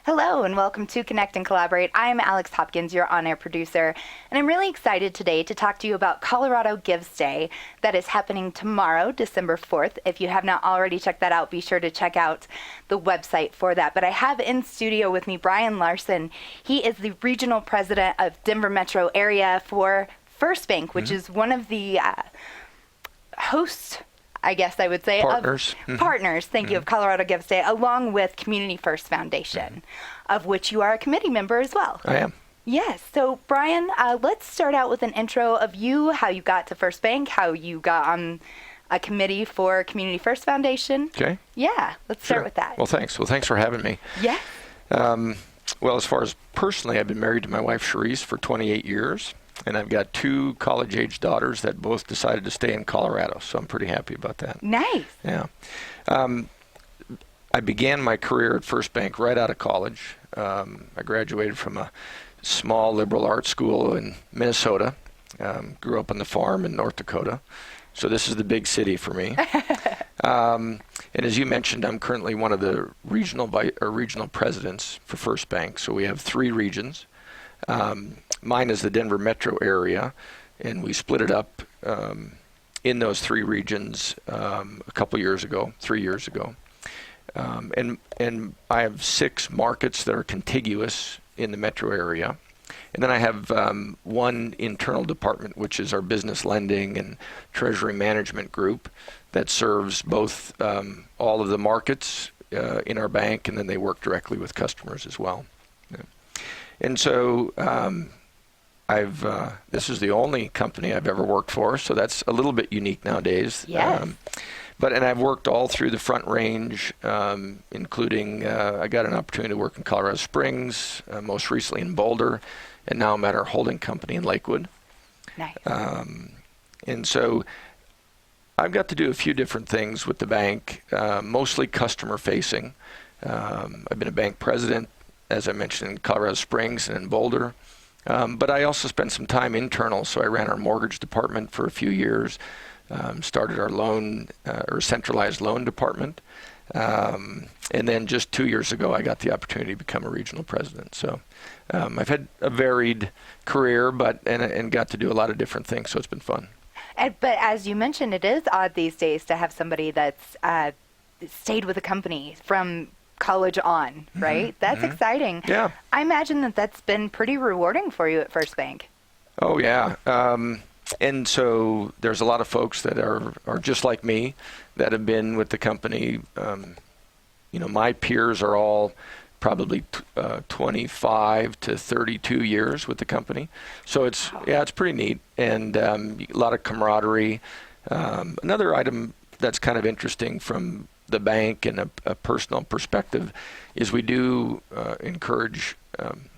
Hello and welcome to Connect and Collaborate. I'm Alex Hopkins, your on-air producer, and I'm really excited today to talk to you about Colorado Gives Day that is happening tomorrow, December 4th. If you have not already checked that out, be sure to check out the website for that. But I have in studio with me Brian Larson. He is the regional president of Denver metro area for First Bank, which is one of the hosts, I guess I would say. Partners. Partners, thank you, of Colorado Gives Day, along with Community First Foundation, of which you are a committee member as well. I am. Yes. So, Brian, let's start out with an intro of you, how you got to First Bank, how you got on a committee for Community First Foundation. Okay. Yeah, let's start with that. Well, thanks. Well, thanks for having me. Yeah. Well, as far as personally, I've been married to my wife, Cherise, for 28 years. And I've got two college-age daughters that both decided to stay in Colorado, so I'm pretty happy about that. Nice. Yeah. I began my career at First Bank right out of college. I graduated from a small liberal arts school in Minnesota. Grew up on the farm in North Dakota. So this is the big city for me. And as you mentioned, I'm currently one of the regional presidents for First Bank. So we have 3 regions. Mine is the Denver metro area, and we split it up in those 3 regions a couple years ago, 3 years ago. And I have 6 markets that are contiguous in the metro area. And then I have one internal department, which is our business lending and treasury management group that serves both all of the markets in our bank, and then they work directly with customers as well. Yeah. And so this is the only company I've ever worked for, so that's a little bit unique nowadays. Yes. And I've worked all through the Front Range, including I got an opportunity to work in Colorado Springs, most recently in Boulder, and now I'm at our holding company in Lakewood. Nice. And so I've got to do a few different things with the bank, mostly customer facing. I've been a bank president, as I mentioned, in Colorado Springs and in Boulder. But I also spent some time internal, so I ran our mortgage department for a few years, started our loan or centralized loan department, and then just 2 years ago I got the opportunity to become a regional president. So I've had a varied career, and got to do a lot of different things, so it's been fun. But as you mentioned, it is odd these days to have somebody that's stayed with a company from college on, right? That's exciting. Yeah. I imagine that that's been pretty rewarding for you at First Bank. Oh, yeah. And so there's a lot of folks that are just like me that have been with the company. My peers are all probably 25 to 32 years with the company. So it's pretty neat, and a lot of camaraderie. Another item that's kind of interesting from the bank and a personal perspective is we do encourage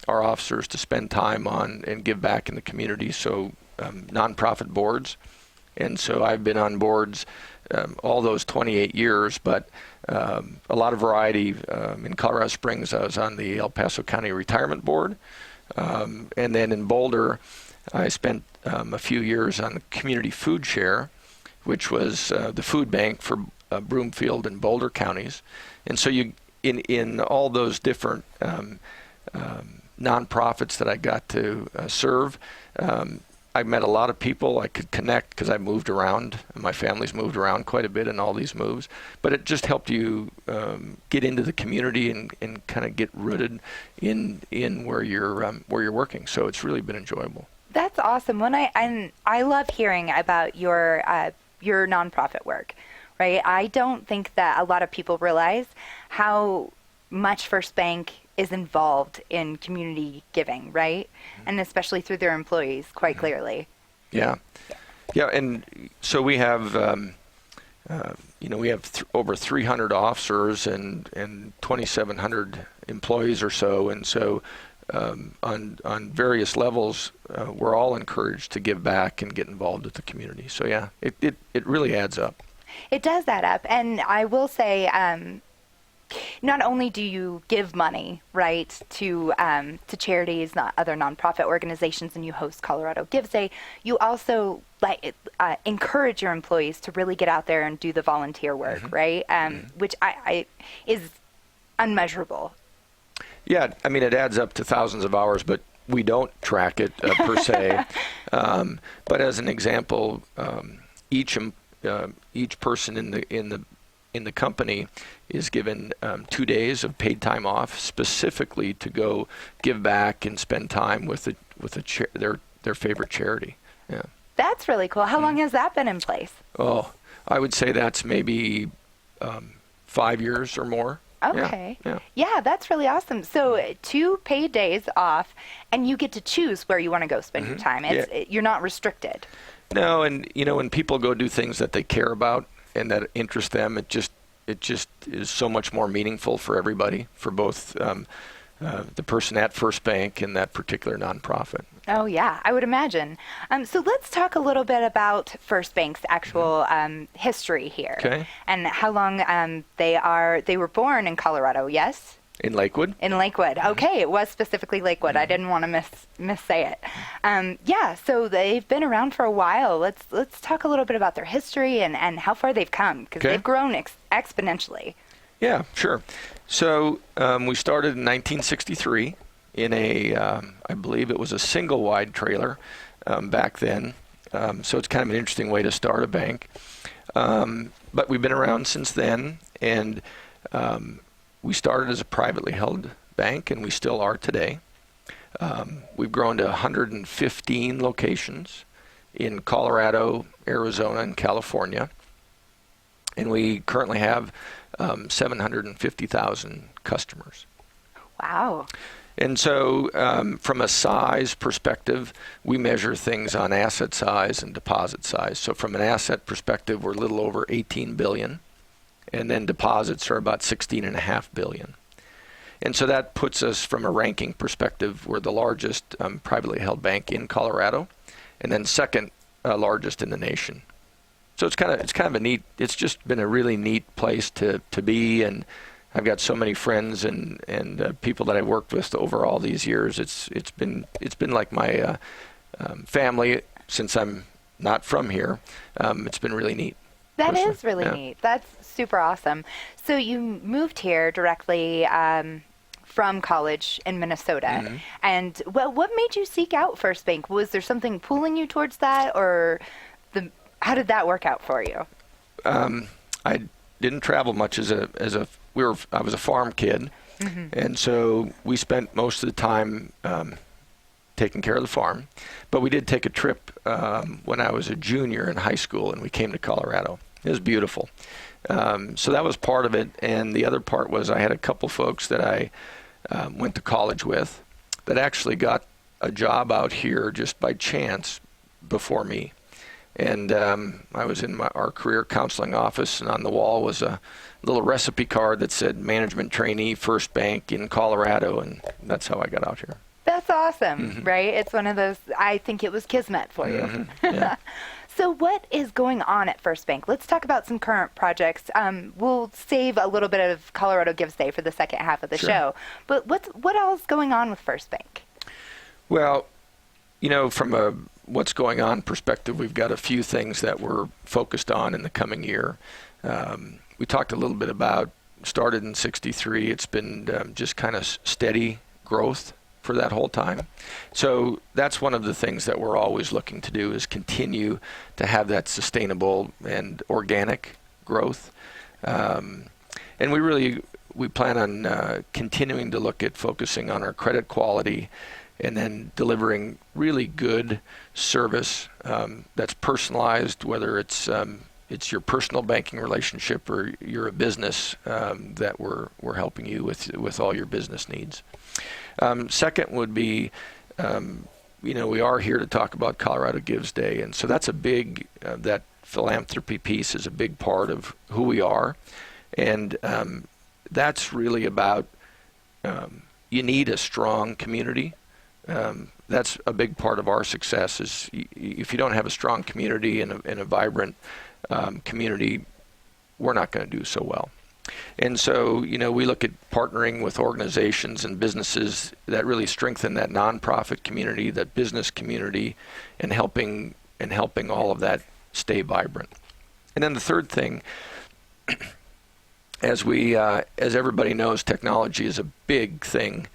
our officers to spend time on and give back in the community, so nonprofit boards. And so I've been on boards all those 28 years, but a lot of variety. In Colorado Springs, I was on the El Paso County Retirement Board. And then in Boulder, I spent a few years on the Community Food Share, which was the food bank for Broomfield and Boulder counties. And so you in all those different nonprofits that I got to serve, I met a lot of people I could connect because I moved around, and my family's moved around quite a bit in all these moves. But it just helped you get into the community and kind of get rooted in where you're working. So it's really been enjoyable. That's awesome. I love hearing about your nonprofit work. Right? I don't think that a lot of people realize how much First Bank is involved in community giving, right? And especially through their employees, quite clearly. Yeah. And so we have, over 300 officers and 2,700 employees or so, and so on various levels, we're all encouraged to give back and get involved with the community. So yeah, it really adds up. It does add up, and I will say, not only do you give money, right, to charities, other nonprofit organizations, and you host Colorado Gives Day, you also encourage your employees to really get out there and do the volunteer work, right? Which I is unmeasurable. Yeah, I mean, it adds up to thousands of hours, but we don't track it per se. But as an example, each person in the company is given 2 days of paid time off specifically to go give back and spend time with their favorite charity. Yeah. That's really cool. How long has that been in place? Oh, I would say that's maybe 5 years or more. Okay. Yeah. Yeah, that's really awesome. So 2 paid days off, and you get to choose where you want to go spend your time. You're not restricted. No, and when people go do things that they care about and that interest them, it just is so much more meaningful for everybody, for both the person at First Bank and that particular nonprofit. Oh, yeah, I would imagine. So let's talk a little bit about First Bank's actual history here. Okay. And how long they were born in Colorado, yes? In Lakewood? In Lakewood. Okay, it was specifically Lakewood. I didn't want to missay it. Yeah, so they've been around for a while. Let's talk a little bit about their history and how far they've come, because they've grown exponentially. Yeah, sure. So we started in 1963 in I believe it was a single wide trailer back then. So it's kind of an interesting way to start a bank. But we've been around since then, and we started as a privately held bank, and we still are today. We've grown to 115 locations in Colorado, Arizona, and California. And we currently have 750,000 customers. Wow. And so from a size perspective, we measure things on asset size and deposit size. So from an asset perspective, we're a little over 18 billion. And then deposits are about 16.5 billion. And so that puts us, from a ranking perspective, we're the largest privately held bank in Colorado, and then second largest in the nation. So it's kind of a neat. It's just been a really neat place to be, and I've got so many friends and people that I've worked with over all these years. It's been like my family since I'm not from here. It's been really neat. That is really neat. That's super awesome. So you moved here directly from college in Minnesota. And what made you seek out First Bank? Was there something pulling you towards that, or how did that work out for you? I didn't travel much I was a farm kid, and so we spent most of the time taking care of the farm. But we did take a trip when I was a junior in high school, and we came to Colorado. It was beautiful. So that was part of it, and the other part was I had a couple folks that I went to college with that actually got a job out here just by chance before me. And I was in our career counseling office, and on the wall was a little recipe card that said management trainee, First Bank in Colorado, and that's how I got out here. That's awesome, right? It's one of those, I think it was kismet for you. Yeah. So what is going on at First Bank? Let's talk about some current projects. We'll save a little bit of Colorado Gives Day for the second half of the show. But what else is going on with First Bank? Well, from a what's going on perspective, we've got a few things that we're focused on in the coming year. We talked a little bit about, started in 63. It's been just kind of steady growth for that whole time. So that's one of the things that we're always looking to do, is continue to have that sustainable and organic growth. And we plan on continuing to look at focusing on our credit quality and then delivering really good service that's personalized, whether it's your personal banking relationship or you're a business that we're helping you with all your business needs. Second would be, we are here to talk about Colorado Gives Day, and so that's a big, that philanthropy piece is a big part of who we are, and that's really about, you need a strong community. That's a big part of our success. Is if you don't have a strong community and a vibrant community, we're not going to do so well. And so, we look at partnering with organizations and businesses that really strengthen that nonprofit community, that business community, and helping all of that stay vibrant. And then the third thing as everybody knows, technology is a big thing.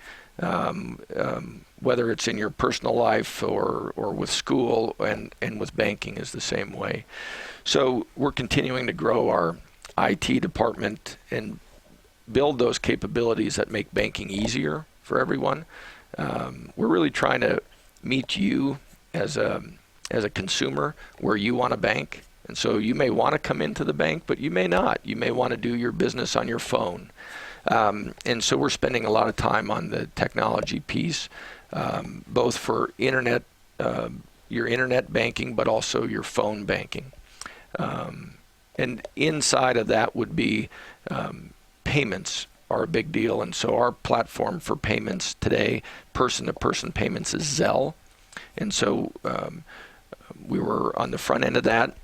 Whether it's in your personal life or with school and with banking is the same way. So we're continuing to grow our IT department and build those capabilities that make banking easier for everyone. We're really trying to meet you as a consumer where you want to bank. And so you may want to come into the bank, but you may not. You may want to do your business on your phone. And so we're spending a lot of time on the technology piece, both for internet, your internet banking, but also your phone banking. And inside of that would be payments are a big deal. And so our platform for payments today, person-to-person payments, is Zelle. And so we were on the front end of that.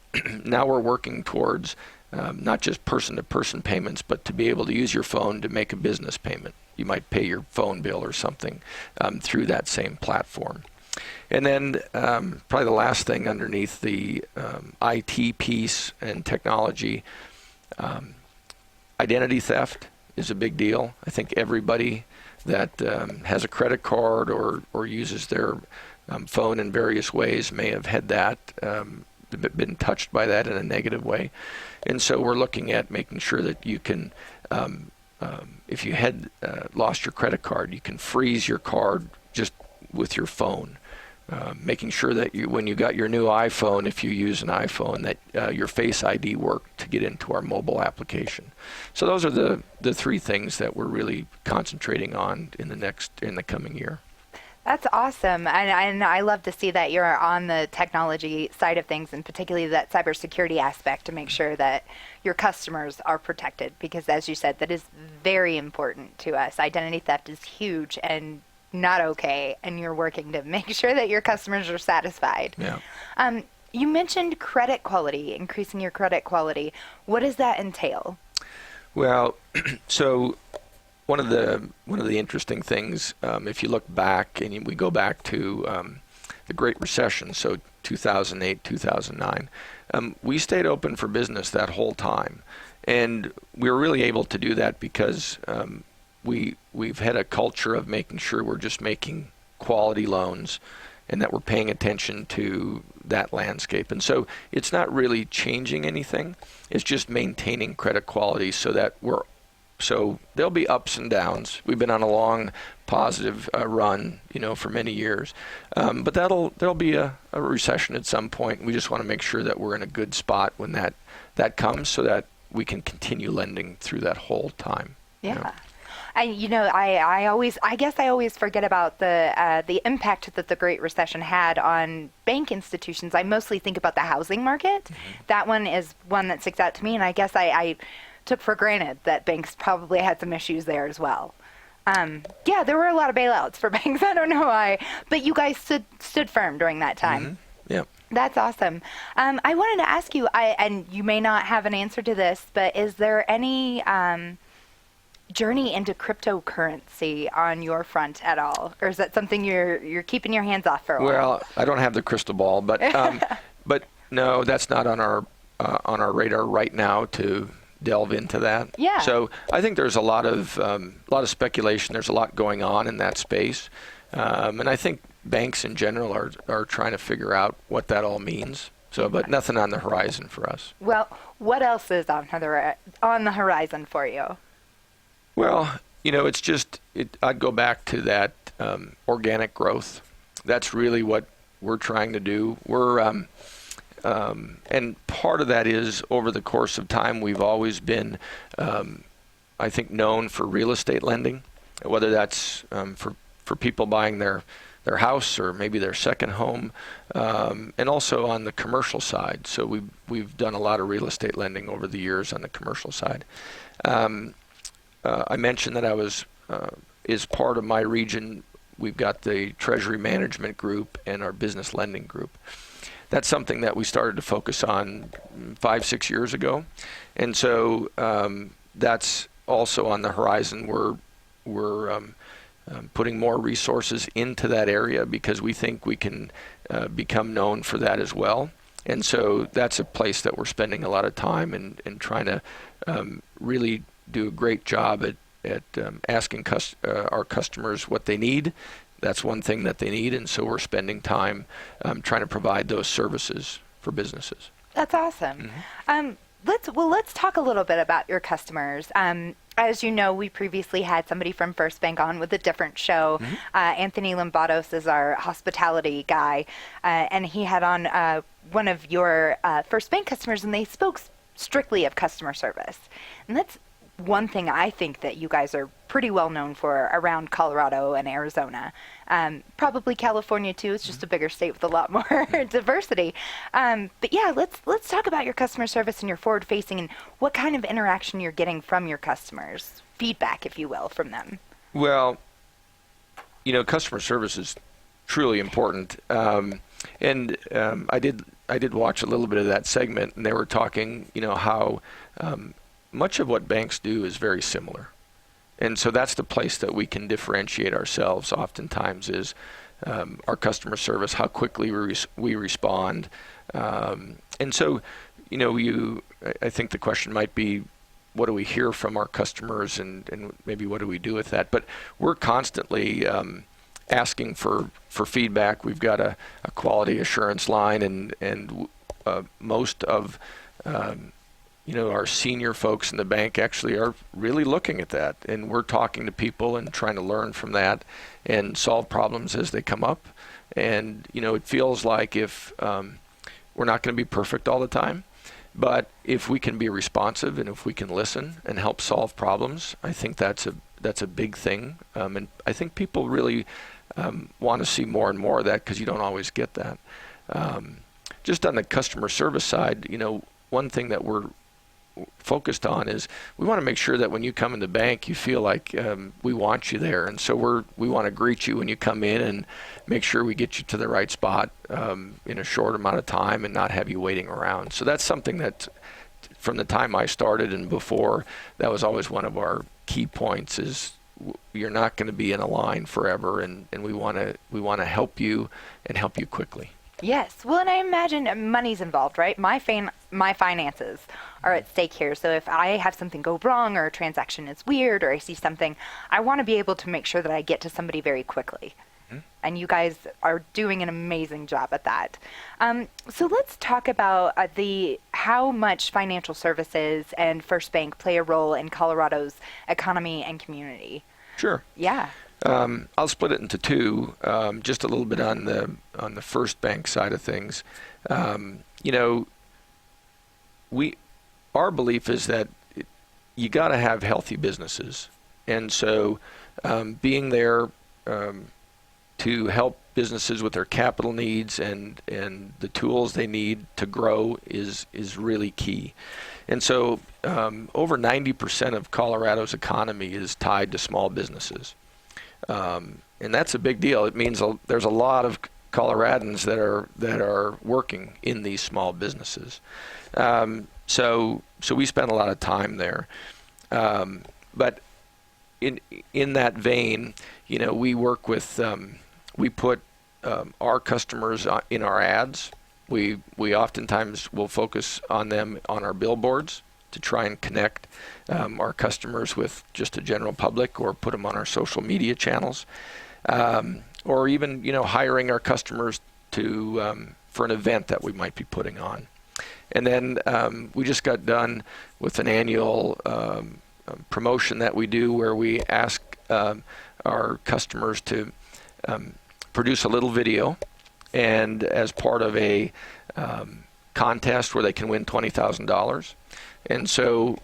Now we're working towards not just person-to-person payments, but to be able to use your phone to make a business payment. You might pay your phone bill or something through that same platform. And then probably the last thing underneath the IT piece and technology, identity theft is a big deal. I think everybody that has a credit card or uses their phone in various ways may have had that, been touched by that in a negative way. And so we're looking at making sure that you can, if you had lost your credit card, you can freeze your card just with your phone. Making sure that when you got your new iPhone, if you use an iPhone, that your Face ID worked to get into our mobile application. So those are the three things that we're really concentrating on in the coming year. That's awesome. And I love to see that you're on the technology side of things, and particularly that cybersecurity aspect, to make sure that your customers are protected, because as you said, that is very important to us. Identity theft is huge and not okay, and you're working to make sure that your customers are satisfied. Yeah. You mentioned credit quality, increasing your credit quality. What does that entail? Well, so one of the interesting things, if you look back and we go back to the Great Recession, so 2008, 2009, we stayed open for business that whole time, and we were really able to do that because we've had a culture of making sure we're just making quality loans and that we're paying attention to that landscape. And so it's not really changing anything. It's just maintaining credit quality so that so there'll be ups and downs. We've been on a long positive run, for many years. But there'll be a recession at some point. We just want to make sure that we're in a good spot when that comes so that we can continue lending through that whole time. Yeah. I guess I always forget about the impact that the Great Recession had on bank institutions. I mostly think about the housing market. Mm-hmm. That one is one that sticks out to me, and I guess I took for granted that banks probably had some issues there as well. Yeah, there were a lot of bailouts for banks. I don't know why, but you guys stood firm during that time. Mm-hmm. Yeah. That's awesome. I wanted to ask you, and you may not have an answer to this, but is there any journey into cryptocurrency on your front at all, or is that something you're keeping your hands off for a while? Well, I don't have the crystal ball, but but no, that's not on our radar right now to delve into that. Yeah. So I think there's a lot of speculation. There's a lot going on in that space, and I think banks in general are trying to figure out what that all means. So, but nothing on the horizon for us. Well, what else is on the horizon for you? Well, it's just I'd go back to that organic growth. That's really what we're trying to do. We're and part of that is over the course of time we've always been, I think, known for real estate lending, whether that's for people buying their house or maybe their second home, and also on the commercial side. So we've done a lot of real estate lending over the years on the commercial side. I mentioned that I was, is part of my region, we've got the Treasury Management Group and our Business Lending Group. That's something that we started to focus on 5-6 years ago. And so that's also on the horizon. We're putting more resources into that area because we think we can become known for that as well. And so that's a place that we're spending a lot of time and trying to really do a great job at asking our customers what they need. That's one thing that they need, and so we're spending time trying to provide those services for businesses. That's awesome. Let's talk a little bit about your customers. As you know, we previously had somebody from First Bank on with a different show. Anthony Lombados is our hospitality guy, and he had on one of your First Bank customers, and they spoke strictly of customer service. And that's one thing I think that you guys are pretty well known for around Colorado and Arizona. Probably California too. It's just a bigger state with a lot more diversity. But yeah, let's talk about your customer service and your forward facing and what kind of interaction you're getting from your customers, feedback, if you will, from them. Well, customer service is truly important. And I did watch a little bit of that segment, and they were talking, how much of what banks do is very similar. And so that's the place that we can differentiate ourselves oftentimes is our customer service, how quickly we respond. And so, I think the question might be, what do we hear from our customers and maybe what do we do with that? But we're constantly asking for feedback. We've got a quality assurance line, and most of our senior folks in the bank actually are really looking at that, and we're talking to people and trying to learn from that and solve problems as they come up. And it feels like if we're not going to be perfect all the time, but if we can be responsive and if we can listen and help solve problems, I think that's a big thing. And I think people really want to see more and more of that because you don't always get that. Just on the customer service side, one thing that we're focused on is we want to make sure that when you come in the bank, you feel like we want you there. And so we want to greet you when you come in and make sure we get you to the right spot in a short amount of time and not have you waiting around. So that's something that from the time I started and before, that was always one of our key points is you're not going to be in a line forever, and we want to help you and help you quickly. Yes. Well, and I imagine money's involved, right? My finances are at stake here. So if I have something go wrong or a transaction is weird or I see something, I want to be able to make sure that I get to somebody very quickly. And you guys are doing an amazing job at that. So let's talk about how much financial services and First Bank play a role in Colorado's economy and community. Sure. Yeah. I'll split it into two. Just a little bit on the First Bank side of things. Our belief is that you got to have healthy businesses, and so being there to help businesses with their capital needs and the tools they need to grow is really key. And so over 90% of Colorado's economy is tied to small businesses. And that's a big deal. It means there's a lot of Coloradans that are working in these small businesses. So we spend a lot of time there. But in that vein, we work with we put our customers in our ads. We oftentimes will focus on them on our billboards to try and connect our customers with just the general public, or put them on our social media channels, or even hiring our customers for an event that we might be putting on. And then we just got done with an annual promotion that we do where we ask our customers to produce a little video, and as part of a contest where they can win $20,000. And so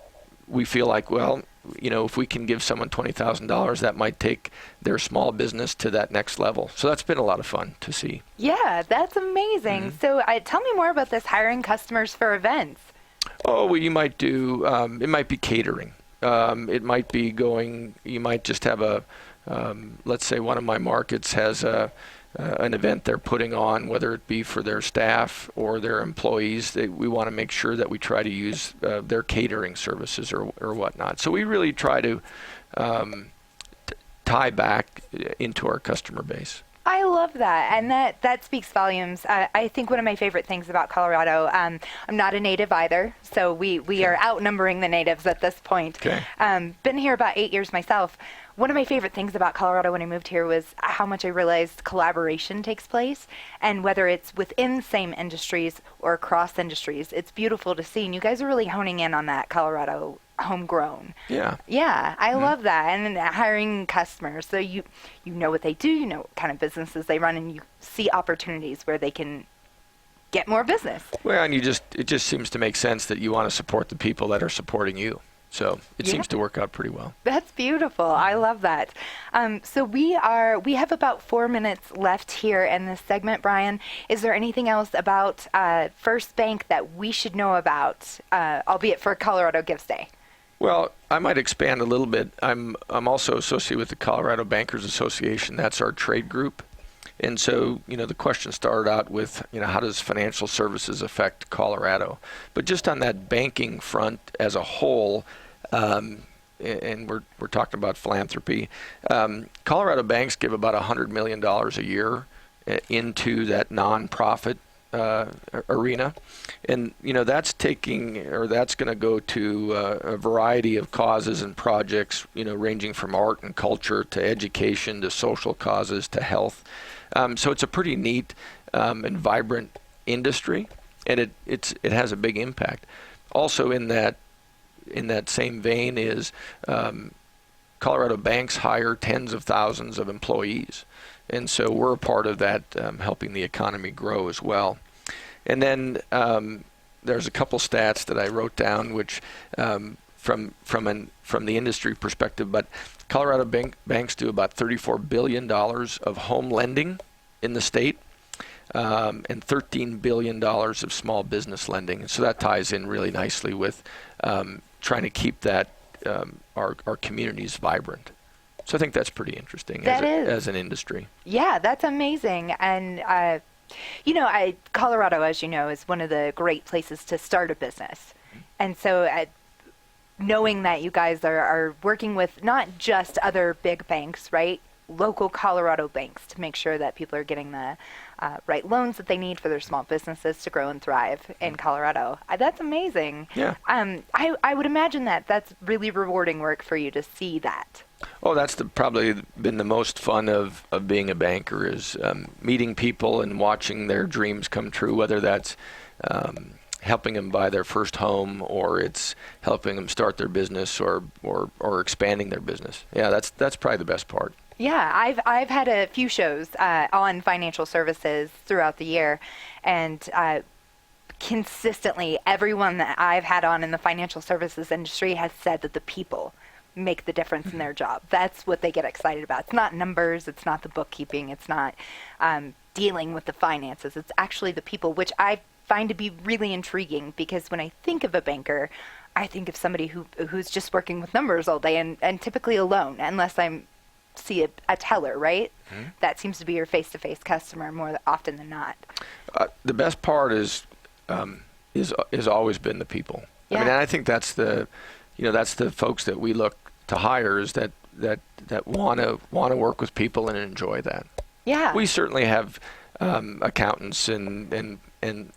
we feel like, if we can give someone $20,000, that might take their small business to that next level. So that's been a lot of fun to see. Yeah, that's amazing. So tell me more about this hiring customers for events. Oh, well, you might do, it might be catering. It might be you might just have let's say one of my markets has an event they're putting on, whether it be for their staff or their employees. We want to make sure that we try to use their catering services or whatnot. So we really try to tie back into our customer base. I love that, and that speaks volumes. I think one of my favorite things about Colorado, I'm not a native either, so we are outnumbering the natives at this point. Okay. Been here about 8 years myself. One of my favorite things about Colorado when I moved here was how much I realized collaboration takes place, and whether it's within same industries or across industries, it's beautiful to see. And you guys are really honing in on that Colorado homegrown. Yeah. Yeah, I love that. And then hiring customers, so you know what they do, you know what kind of businesses they run, and you see opportunities where they can get more business. Well, and it just seems to make sense that you want to support the people that are supporting you. So it seems to work out pretty well. That's beautiful. I love that. So we have about 4 minutes left here in this segment, Brian. Is there anything else about First Bank that we should know about, albeit for Colorado Gives Day? Well, I might expand a little bit. I'm also associated with the Colorado Bankers Association. That's our trade group. And so, the question started out with, how does financial services affect Colorado? But just on that banking front as a whole, and we're talking about philanthropy, Colorado banks give about $100 million a year into that nonprofit arena, and that's going to go to a variety of causes and projects, ranging from art and culture to education to social causes to health. So it's a pretty neat and vibrant industry, and it has a big impact. Also in that same vein is Colorado banks hire tens of thousands of employees, and so we're a part of that, helping the economy grow as well. And then there's a couple stats that I wrote down, which from the industry perspective, but Colorado banks do about $34 billion of home lending in the state, and $13 billion of small business lending. And so that ties in really nicely with trying to keep that our communities vibrant. So I think that's pretty interesting as an industry. Yeah, that's amazing. And Colorado, as you know, is one of the great places to start a business. And so knowing that you guys are working with not just other big banks, right? Local Colorado banks to make sure that people are getting the right loans that they need for their small businesses to grow and thrive in Colorado. That's amazing. Yeah. I would imagine that's really rewarding work for you to see that. Oh, that's probably been the most fun of being a banker is meeting people and watching their dreams come true, whether that's helping them buy their first home, or it's helping them start their business, or expanding their business. Yeah, that's probably the best part. Yeah, I've had a few shows on financial services throughout the year, and consistently everyone that I've had on in the financial services industry has said that the people make the difference in their job. That's what they get excited about. It's not numbers, it's not the bookkeeping, it's not dealing with the finances. It's actually the people, which I find to be really intriguing, because when I think of a banker, I think of somebody who's just working with numbers all day and typically alone, unless I'm see a teller, right? Mm-hmm. That seems to be your face-to-face customer more often than not. The best part is always been the people. Yeah. I mean, and I think that's the folks that we look to hire, is that want to work with people and enjoy that. Yeah. We certainly have accountants and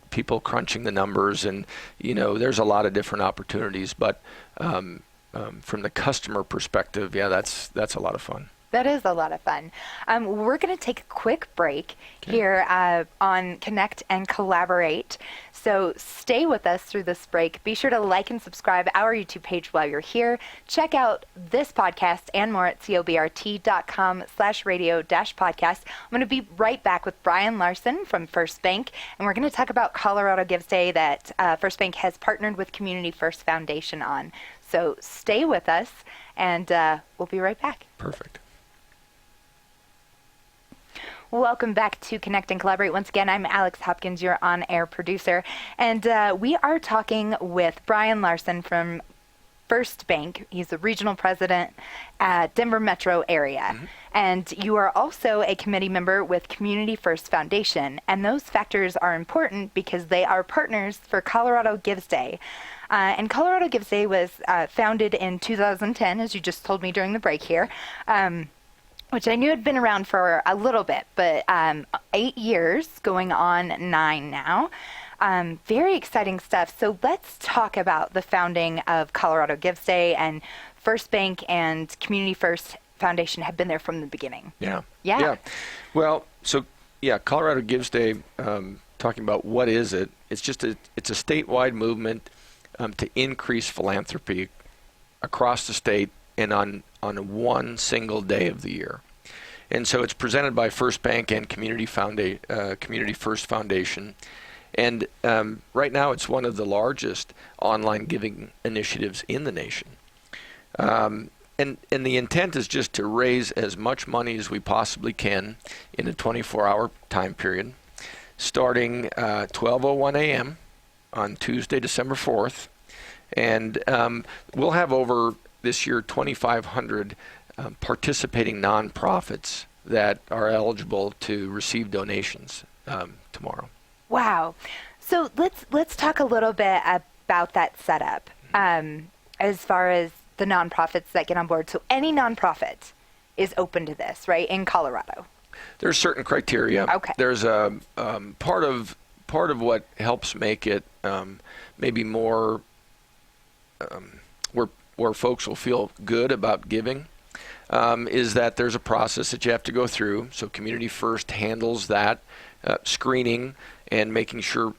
people crunching the numbers, and there's a lot of different opportunities, but from the customer perspective, yeah, that's a lot of fun. That is a lot of fun. We're going to take a quick break here on Connect and Collaborate. So stay with us through this break. Be sure to like and subscribe our YouTube page while you're here. Check out this podcast and more at cobrt.com/radio-podcast. I'm going to be right back with Brian Larson from First Bank, and we're going to talk about Colorado Gives Day that First Bank has partnered with Community First Foundation on. So stay with us, and we'll be right back. Perfect. Welcome back to Connect and Collaborate. Once again, I'm Alex Hopkins, your on-air producer, and we are talking with Brian Larson from First Bank. He's the regional president at Denver metro area. Mm-hmm. And you are also a committee member with Community First Foundation. And those factors are important because they are partners for Colorado Gives Day. And Colorado Gives Day was founded in 2010, as you just told me during the break here. which I knew had been around for a little bit, but 8 years, going on 9 now. Very exciting stuff. So let's talk about the founding of Colorado Gives Day, and First Bank and Community First Foundation have been there from the beginning. Yeah. Yeah. Well, so yeah, Colorado Gives Day, talking about what is it? It's a statewide movement to increase philanthropy across the state and on one single day of the year. And so it's presented by First Bank and Community First Foundation. And right now it's one of the largest online giving initiatives in the nation. And the intent is just to raise as much money as we possibly can in a 24-hour time period, starting 12:01 a.m. on Tuesday, December 4th. And we'll have over this year 2,500 participating nonprofits that are eligible to receive donations tomorrow. Wow. So let's talk a little bit about that setup as far as the nonprofits that get on board. So any nonprofit is open to this, right, in Colorado? There's certain criteria. Okay. There's a part of what helps make it maybe more where folks will feel good about giving is that there's a process that you have to go through. So Community First handles that screening and making sure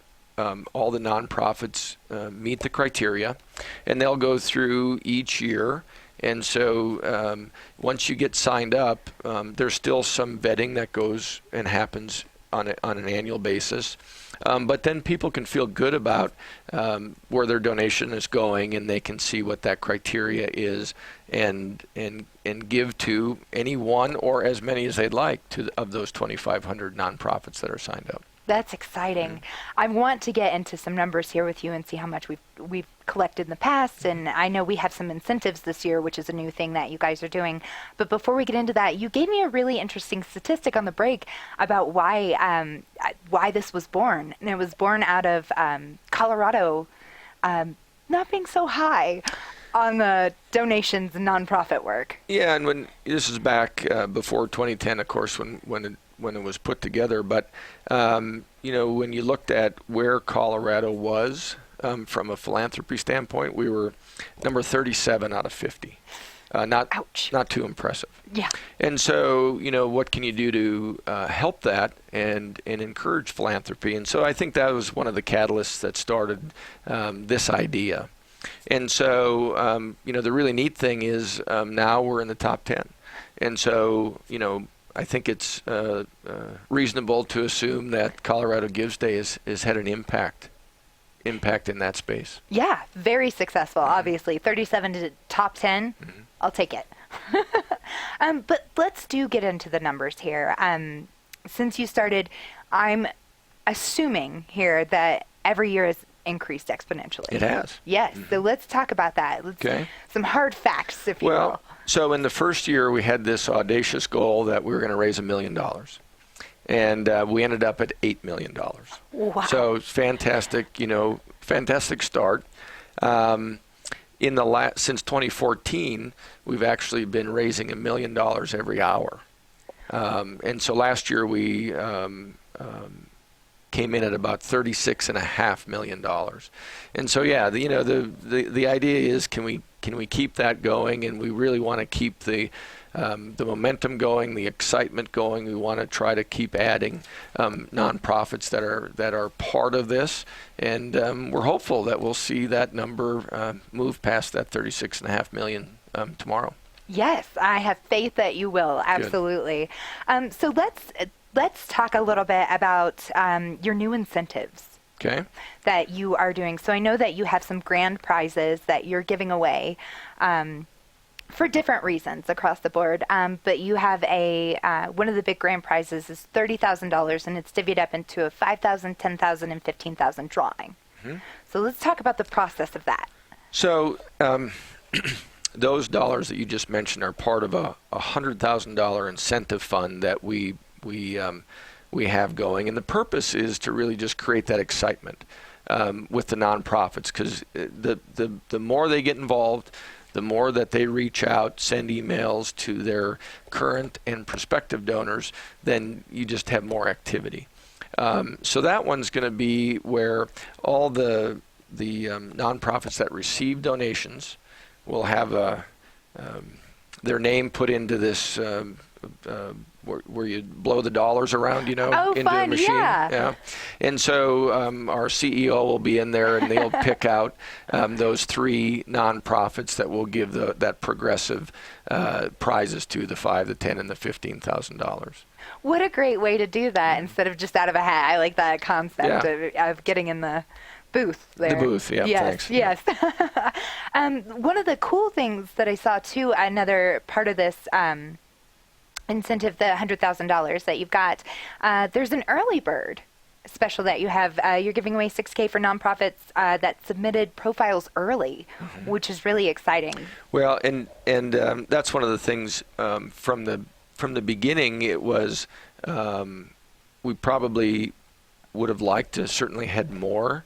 all the nonprofits meet the criteria, and they'll go through each year. And so once you get signed up, there's still some vetting that goes and happens on an annual basis. But then people can feel good about where their donation is going, and they can see what that criteria is, and give to any one or as many as they'd like of those 2,500 nonprofits that are signed up. That's exciting. I want to get into some numbers here with you and see how much we've collected in the past. And I know we have some incentives this year, which is a new thing that you guys are doing. But before we get into that, you gave me a really interesting statistic on the break about why this was born. And it was born out of Colorado not being so high on the donations and nonprofit work. Yeah, and when this is back before 2010, of course, when it was put together. But when you looked at where Colorado was from a philanthropy standpoint, we were number 37 out of 50. Ouch. Not too impressive. Yeah. And so, what can you do to help that and encourage philanthropy? And so I think that was one of the catalysts that started this idea. And so, the really neat thing is now we're in the top 10. And so, I think it's reasonable to assume that Colorado Gives Day has had an impact in that space. Yeah, very successful, obviously. 37 to top 10, I'll take it. But let's get into the numbers here. Since you started, I'm assuming here that every year has increased exponentially. It has. Yes, so let's talk about that. Okay. Some hard facts, if you will. So in the first year, we had this audacious goal that we were going to raise $1 million. And we ended up at $8 million. Wow. So it's fantastic, fantastic start. Since 2014, we've actually been raising $1 million every hour. And so last year we came in at about $36.5 million. And so the idea is can we keep that going, and we really want to keep the momentum going, the excitement going. We want to try to keep adding nonprofits that are part of this, and we're hopeful that we'll see that number move past that 36.5 million tomorrow. Yes, I have faith that you will. Absolutely. So let's talk a little bit about your new incentives. Okay. That you are doing. So I know that you have some grand prizes that you're giving away for different reasons across the board. But you have one of the big grand prizes is $30,000, and it's divvied up into a $5,000, $10,000, and $15,000 drawing. Mm-hmm. So let's talk about the process of that. So those dollars that you just mentioned are part of a $100,000 incentive fund that we have going, and the purpose is to really just create that excitement with the nonprofits, because the more they get involved, the more that they reach out, send emails to their current and prospective donors, then you just have more activity. So that one's going to be where all the nonprofits that receive donations will have their name put into this where you blow the dollars around, into fun, a machine. yeah. And so our CEO will be in there, and they'll pick out those 3 nonprofits that will give that progressive prizes to, the $5,000, the $10,000, and the $15,000. What a great way to do that instead of just out of a hat. I like that concept of getting in the booth there. The booth, yeah, yes, thanks. Yes. One of the cool things that I saw, too, another part of this incentive, the $100,000 that you've got, there's an early bird special that you have. You're giving away $6,000 for nonprofits that submitted profiles early, which is really exciting. Well, and that's one of the things from the beginning. It was we probably would have liked to certainly had more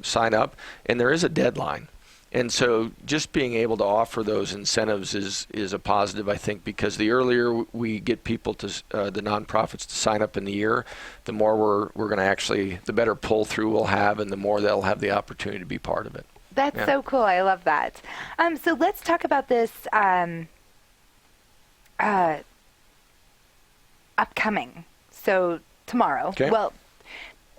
sign up, and there is a deadline. And so just being able to offer those incentives is a positive, I think, because the earlier we get people to the nonprofits to sign up in the year, the more we're going to actually, the better pull through we'll have, and the more they'll have the opportunity to be part of it. That's so cool. I love that. So let's talk about this upcoming. So tomorrow. Okay. Well,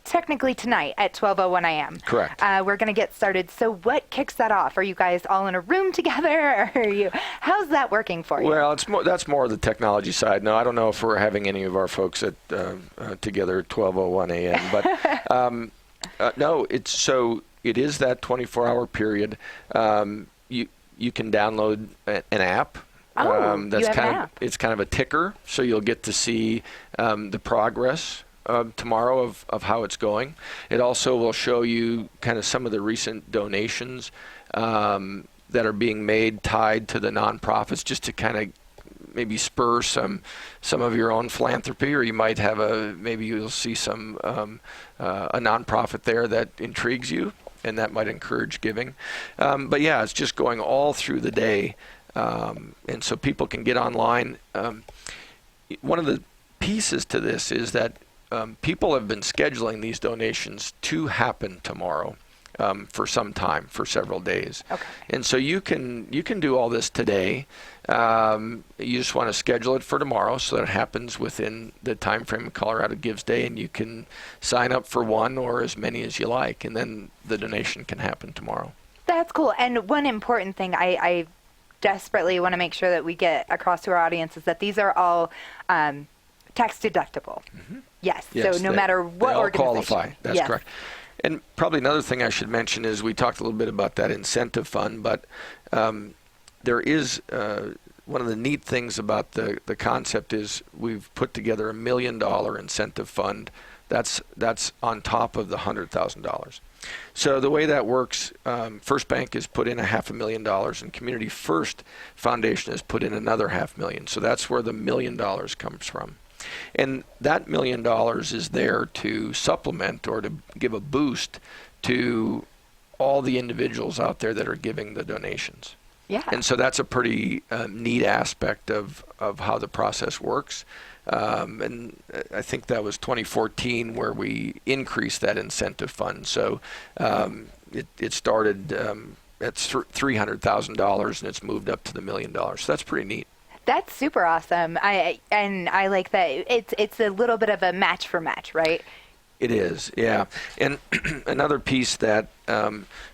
technically tonight at 12:01 a.m. Correct. We're going to get started. So what kicks that off? Are you guys all in a room together? Or are you? How's that working for you? Well, that's more the technology side. No, I don't know if we're having any of our folks together at 12:01 a.m. But no, it is that 24-hour period. You can download an app. That's it's kind of a ticker, so you'll get to see the progress tomorrow of how it's going. It also will show you kind of some of the recent donations that are being made tied to the nonprofits, just to kind of maybe spur some of your own philanthropy, or you might have maybe you'll see some a nonprofit there that intrigues you, and that might encourage giving. But yeah, it's just going all through the day, and so people can get online. One of the pieces to this is that people have been scheduling these donations to happen tomorrow for some time, for several days. Okay. And so you can do all this today. You just want to schedule it for tomorrow so that it happens within the time frame of Colorado Gives Day, and you can sign up for one or as many as you like, and then the donation can happen tomorrow. That's cool. And one important thing I desperately want to make sure that we get across to our audience is that these are all tax deductible. Mm-hmm. Yes. Yes, So no matter what they all organization. qualify. That's yes. correct. And probably another thing I should mention is we talked a little bit about that incentive fund, but there is one of the neat things about the concept is we've put together $1 million incentive fund. That's on top of the $100,000. So the way that works, First Bank has put in $500,000, and Community First Foundation has put in another $500,000. So that's where the $1 million comes from. And that $1 million is there to supplement or to give a boost to all the individuals out there that are giving the donations. Yeah. And so that's a pretty neat aspect of how the process works. And I think that was 2014 where we increased that incentive fund. So it started at $300,000 and it's moved up to the $1 million. So that's pretty neat. That's super awesome. I like that. It's a little bit of a match for match, right? It is, yeah. And another piece that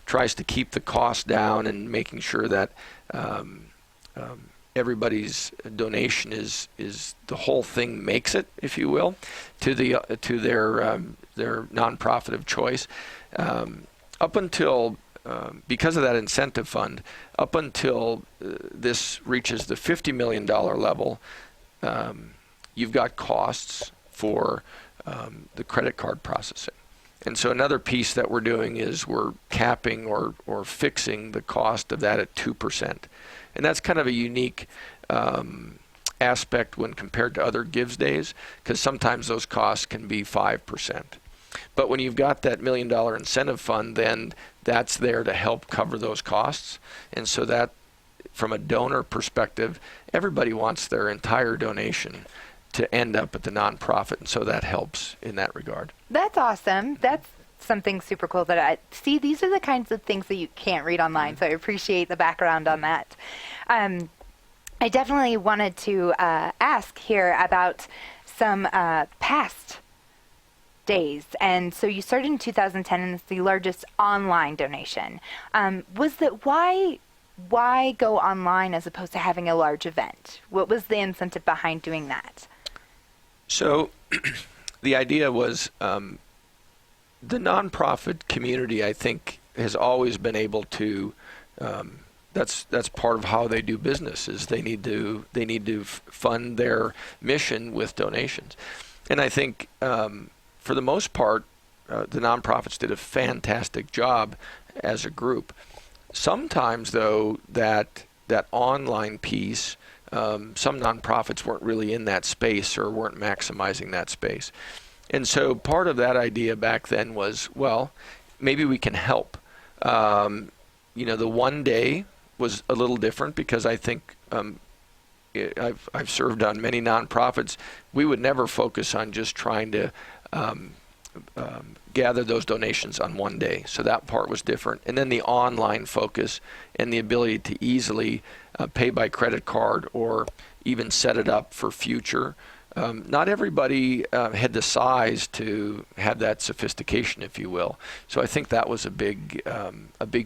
tries to keep the cost down and making sure that everybody's donation is the whole thing makes it, if you will, to their nonprofit of choice. Up until because of that incentive fund, up until this reaches the $50 million level, you've got costs for the credit card processing. And so another piece that we're doing is we're capping or fixing the cost of that at 2%. And that's kind of a unique aspect when compared to other Gives Days, because sometimes those costs can be 5%. But when you've got that $1 million incentive fund, then that's there to help cover those costs. And so that from a donor perspective, everybody wants their entire donation to end up at the nonprofit, and so that helps in that regard. That's awesome. That's something super cool that I see. These are the kinds of things that you can't read online, so I appreciate the background on that. I definitely wanted to ask here about some past days. And so you started in 2010, and it's the largest online donation. Was that why go online as opposed to having a large event? What was the incentive behind doing that? So the idea was the nonprofit community, I think, has always been able to that's part of how they do business, is they need to fund their mission with donations. And I think for the most part, the nonprofits did a fantastic job as a group. Sometimes, though, that online piece, some nonprofits weren't really in that space or weren't maximizing that space. And so part of that idea back then was, well, maybe we can help. The one day was a little different because I think I've served on many nonprofits. We would never focus on just trying to gather those donations on one day. So that part was different. And then the online focus and the ability to easily pay by credit card or even set it up for future. Not everybody had the size to have that sophistication, if you will. So I think that was a big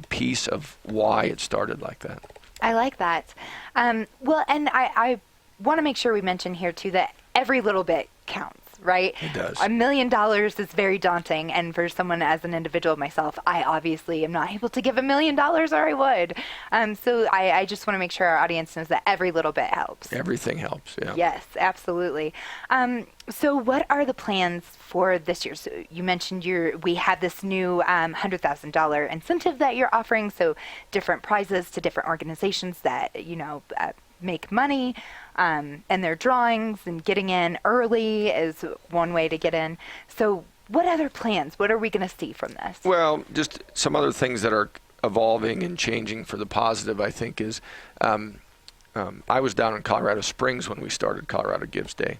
piece of why it started like that. I like that. Well, and I want to make sure we mention here, too, that every little bit counts, right? It does. $1 million is very daunting, and for someone as an individual myself, I obviously am not able to give $1 million, or I would. So I just want to make sure our audience knows that every little bit helps. Everything helps, yeah. Yes, absolutely. So what are the plans for this year? So you mentioned we have this new $100,000 incentive that you're offering, so different prizes to different organizations that, make money, and their drawings, and getting in early is one way to get in. So what other plans? What are we going to see from this? Well, just some other things that are evolving and changing for the positive, I think, is I was down in Colorado Springs when we started Colorado Gives Day.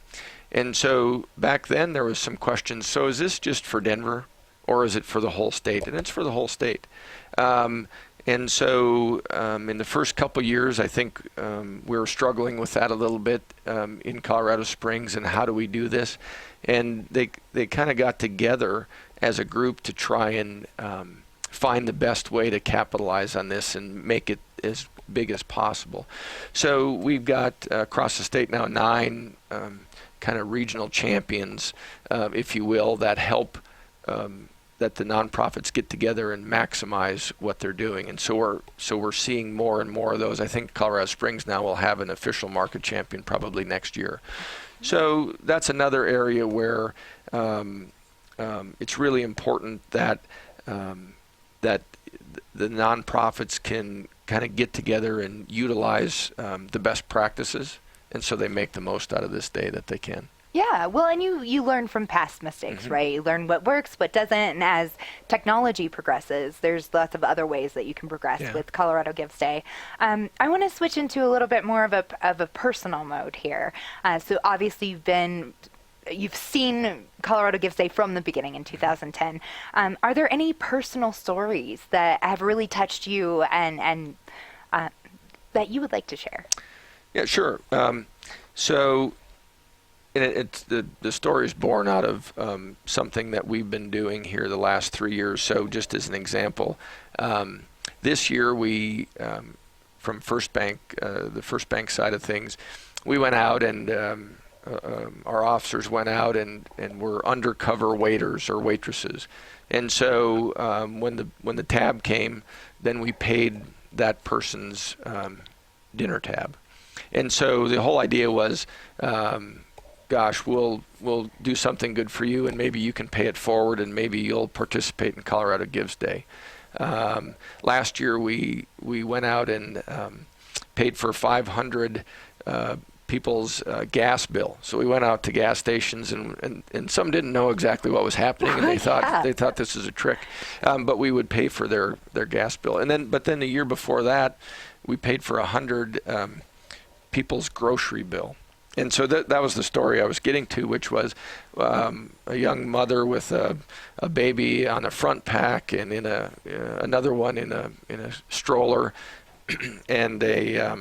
And so back then there was some questions. So is this just for Denver or is it for the whole state? And it's for the whole state. And so in the first couple years, I think we were struggling with that a little bit in Colorado Springs, and how do we do this? And they kind of got together as a group to try and find the best way to capitalize on this and make it as big as possible. So we've got across the state now 9 kind of regional champions, if you will, that help that the nonprofits get together and maximize what they're doing. And so we're seeing more and more of those. I think Colorado Springs now will have an official market champion probably next year. So that's another area where it's really important that that the nonprofits can kind of get together and utilize the best practices, and so they make the most out of this day that they can. Yeah, well, and you learn from past mistakes, Mm-hmm. right? You learn what works, what doesn't, and as technology progresses, there's lots of other ways that you can progress with Colorado Gives Day. I want to switch into a little bit more of a personal mode here. So obviously you've seen Colorado Gives Day from the beginning in 2010. Are there any personal stories that have really touched you and that you would like to share? Yeah, sure. So. And it's the story is born out of something that we've been doing here the last 3 years. So just as an example, this year we, from First Bank, the First Bank side of things, we went out and our officers went out and were undercover waiters or waitresses. And so when the tab came, then we paid that person's dinner tab. And so the whole idea was, gosh, we'll do something good for you, and maybe you can pay it forward, and maybe you'll participate in Colorado Gives Day. Last year we went out and paid for 500 people's gas bill. So we went out to gas stations, and some didn't know exactly what was happening, and they thought this was a trick. But we would pay for their gas bill, but then the year before that, we paid for 100 people's grocery bill. And so that was the story I was getting to, which was a young mother with a baby on a front pack and in another one in a stroller, and a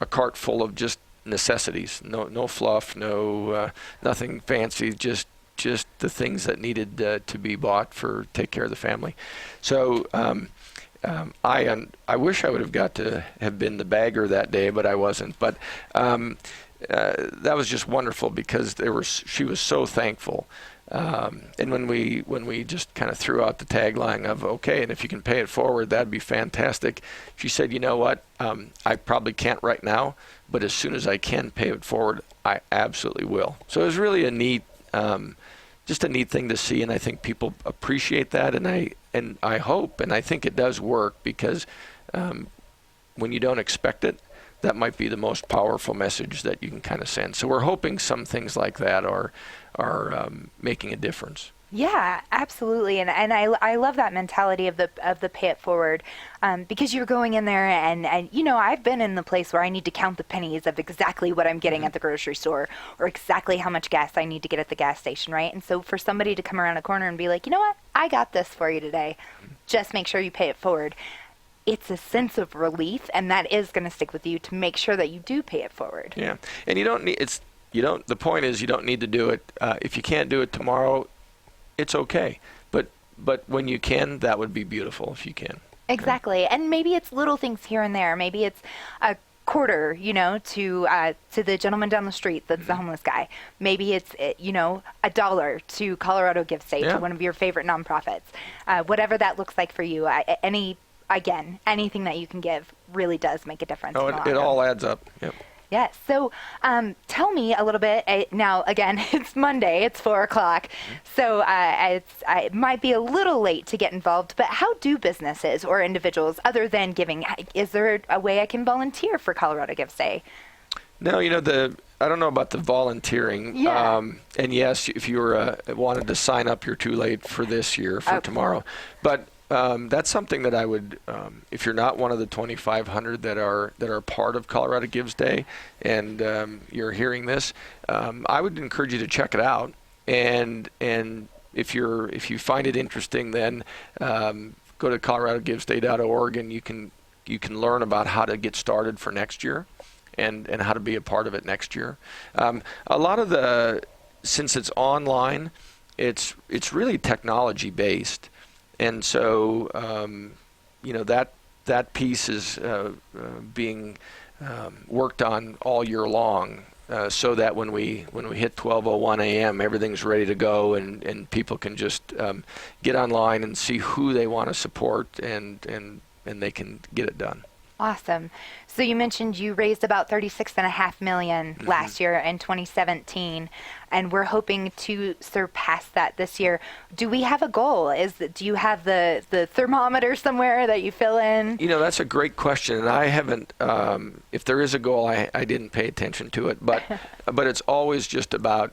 cart full of just necessities. No fluff, nothing fancy, just the things that needed to be bought for take care of the family. So I wish I would have got to have been the bagger that day, but I wasn't. But that was just wonderful because she was so thankful. And when we just kind of threw out the tagline of, okay, and if you can pay it forward, that'd be fantastic. She said, you know what, I probably can't right now, but as soon as I can pay it forward, I absolutely will. So it was really a neat, just a neat thing to see, and I think people appreciate that, and I hope, and I think it does work, because when you don't expect it, that might be the most powerful message that you can kind of send. So we're hoping some things like that are making a difference. Yeah, absolutely, and I love that mentality of the pay it forward, because you're going in there and I've been in the place where I need to count the pennies of exactly what I'm getting at the grocery store, or exactly how much gas I need to get at the gas station, right? And so for somebody to come around a corner and be like, you know what, I got this for you today, just make sure you pay it forward. It's a sense of relief, and that is going to stick with you to make sure that you do pay it forward. Yeah, and the point is, you don't need to do it. If you can't do it tomorrow, it's okay. But when you can, that would be beautiful if you can. Exactly. Yeah. And maybe it's little things here and there. Maybe it's a quarter, to the gentleman down the street that's the homeless guy. Maybe it's, $1 to Colorado Gives Day, to one of your favorite nonprofits. Whatever that looks like for you, anything that you can give really does make a difference. Oh, it all adds up. Yep. Yes. So tell me a little bit. Now, again, it's Monday. It's 4:00. So it might be a little late to get involved. But how do businesses or individuals, other than giving, is there a way I can volunteer for Colorado Gives Day? No, I don't know about the volunteering. Yeah. And yes, if you wanted to sign up, you're too late for this year, for tomorrow. But that's something that I would, if you're not one of the 2,500 that are part of Colorado Gives Day, and you're hearing this, I would encourage you to check it out. And if you find it interesting, then go to coloradogivesday.org, and you can learn about how to get started for next year, and how to be a part of it next year. A lot of since it's online, it's really technology based. And so, that piece is being worked on all year long, so that when we hit 12:01 a.m., everything's ready to go, and people can just get online and see who they want to support, and they can get it done. Awesome. So you mentioned you raised about $36.5 million last year in 2017, and we're hoping to surpass that this year. Do we have a goal? Do you have the thermometer somewhere that you fill in? That's a great question, and I haven't. If there is a goal, I didn't pay attention to it, but it's always just about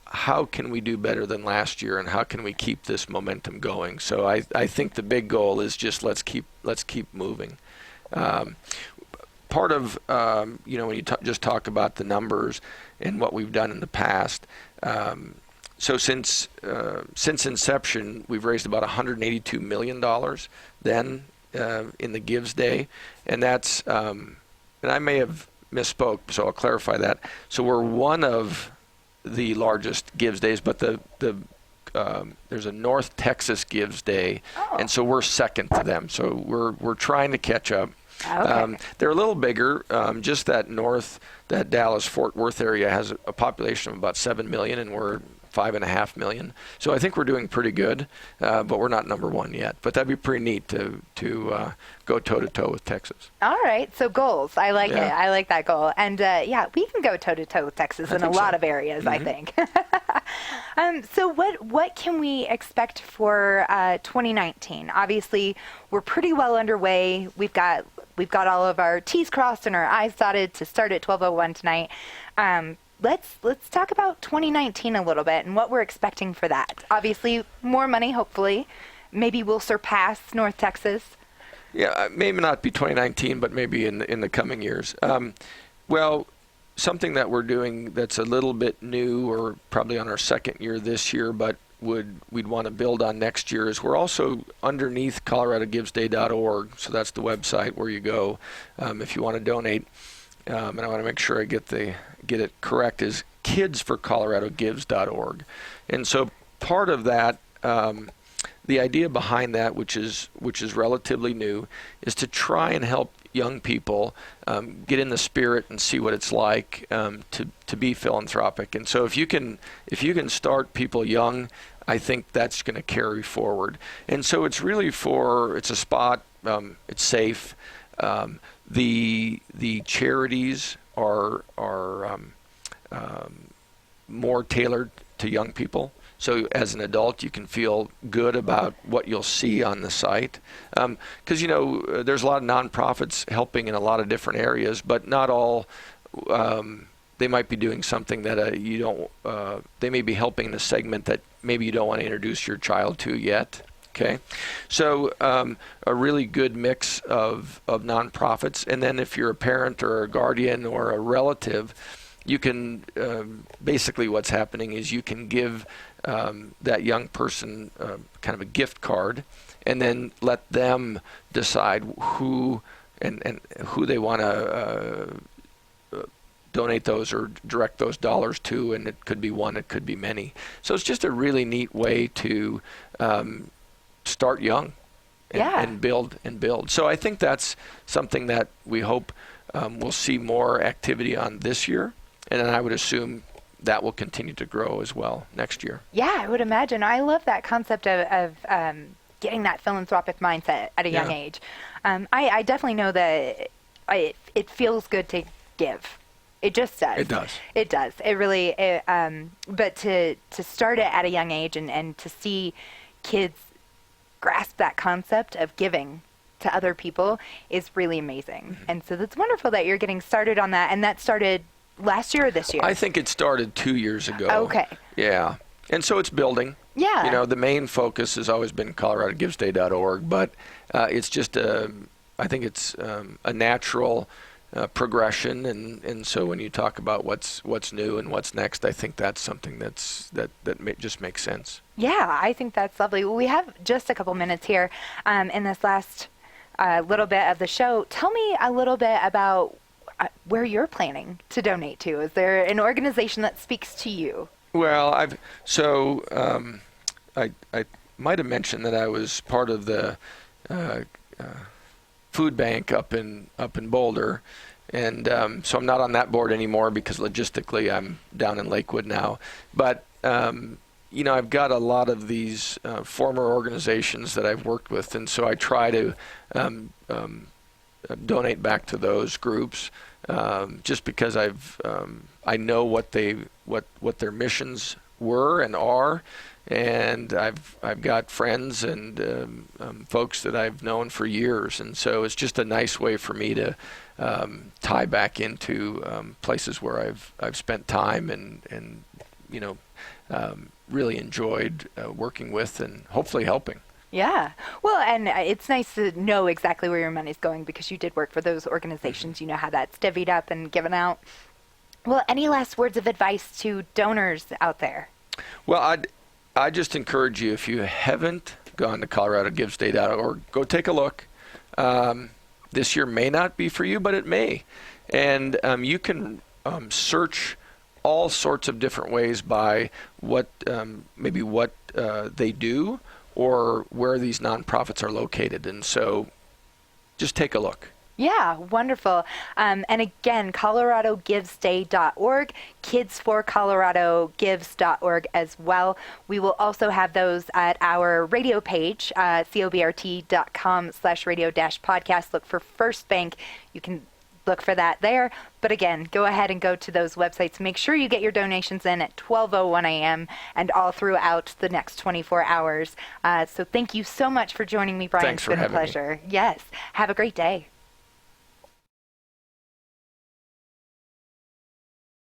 how can we do better than last year, and how can we keep this momentum going. So I think the big goal is just let's keep moving. Part of when you just talk about the numbers and what we've done in the past, so since inception, we've raised about $182 million then in the Gives Day, and that's and I may have misspoke, so I'll clarify that. So we're one of the largest Gives Days, but there's a North Texas Gives Day, and so we're second to them. So we're trying to catch up. Okay. They're a little bigger. Just that Dallas-Fort Worth area has a population of about 7 million, and we're 5.5 million. So I think we're doing pretty good, but we're not number one yet. But that'd be pretty neat to go toe-to-toe with Texas. All right. So goals. I like it. I like that goal. And we can go toe-to-toe with Texas in a lot of areas, I think. So what can we expect for 2019? Obviously, we're pretty well underway. We've got we've got all of our T's crossed and our I's dotted to start at 12:01 tonight. Let's talk about 2019 a little bit and what we're expecting for that. Obviously, more money, hopefully. Maybe we'll surpass North Texas. Yeah, maybe not be 2019, but maybe in the coming years. Well, something that we're doing that's a little bit new, or probably on our second year this year, but we'd want to build on next year, is we're also underneath coloradogivesday.org. So that's the website where you go if you want to donate. And I want to make sure I get it correct, is kidsforcoloradogives.org. And so part of that, the idea behind that, which is relatively new, is to try and help young people get in the spirit and see what it's like to be philanthropic. And so if you can start people young, I think that's going to carry forward. And so it's really it's a spot, it's safe. The charities are more tailored to young people. So as an adult, you can feel good about what you'll see on the site. Because, there's a lot of nonprofits helping in a lot of different areas, but not all. They might be doing something that you don't, they may be helping in a segment that maybe you don't want to introduce your child to yet. Okay, so a really good mix of nonprofits. And then if you're a parent or a guardian or a relative, you can, basically what's happening is you can give that young person kind of a gift card, and then let them decide who they want to donate those or direct those dollars to, and it could be one, it could be many. So it's just a really neat way to start young and build. So I think that's something that we hope we'll see more activity on this year, and then I would assume that will continue to grow as well next year. Yeah, I would imagine. I love that concept of getting that philanthropic mindset at a young age. I definitely know that it feels good to give. It just does. It does. It does. It really. But to start it at a young age and to see kids grasp that concept of giving to other people is really amazing. Mm-hmm. And so that's wonderful that you're getting started on that. And that started last year or this year? I think it started 2 years ago. Okay. Yeah. And so it's building. Yeah. The main focus has always been coloradogivesday.org, but it's just I think it's a natural progression, and so when you talk about what's new and what's next, I think that's something that just makes sense. Yeah, I think that's lovely. Well, we have just a couple minutes here in this last little bit of the show. Tell me a little bit about where you're planning to donate to. Is there an organization that speaks to you? Well, I might have mentioned that I was part of the food bank up in Boulder, and so I'm not on that board anymore because logistically I'm down in Lakewood now. But I've got a lot of these former organizations that I've worked with, and so I try to donate back to those groups, just because I know what their missions were and are, and I've got friends and folks that I've known for years, and so it's just a nice way for me to tie back into places where I've spent time and really enjoyed working with and hopefully helping. Yeah. Well, and it's nice to know exactly where your money's going because you did work for those organizations. You know how that's divvied up and given out. Well, any last words of advice to donors out there? Well, I just encourage you, if you haven't gone to coloradogivesday.org, go take a look. This year may not be for you, but it may. And you can search all sorts of different ways by what they do or where these nonprofits are located. And so just take a look. Yeah, wonderful. And again, coloradogivesday.org, kidsforcoloradogives.org as well. We will also have those at our radio page, cobrt.com/radio-podcast. Look for First Bank. You can look for that there. But again, go ahead and go to those websites. Make sure you get your donations in at 12:01 a.m. and all throughout the next 24 hours. So thank you so much for joining me, Brian. Thanks for having me. It's been a pleasure. Yes. Have a great day.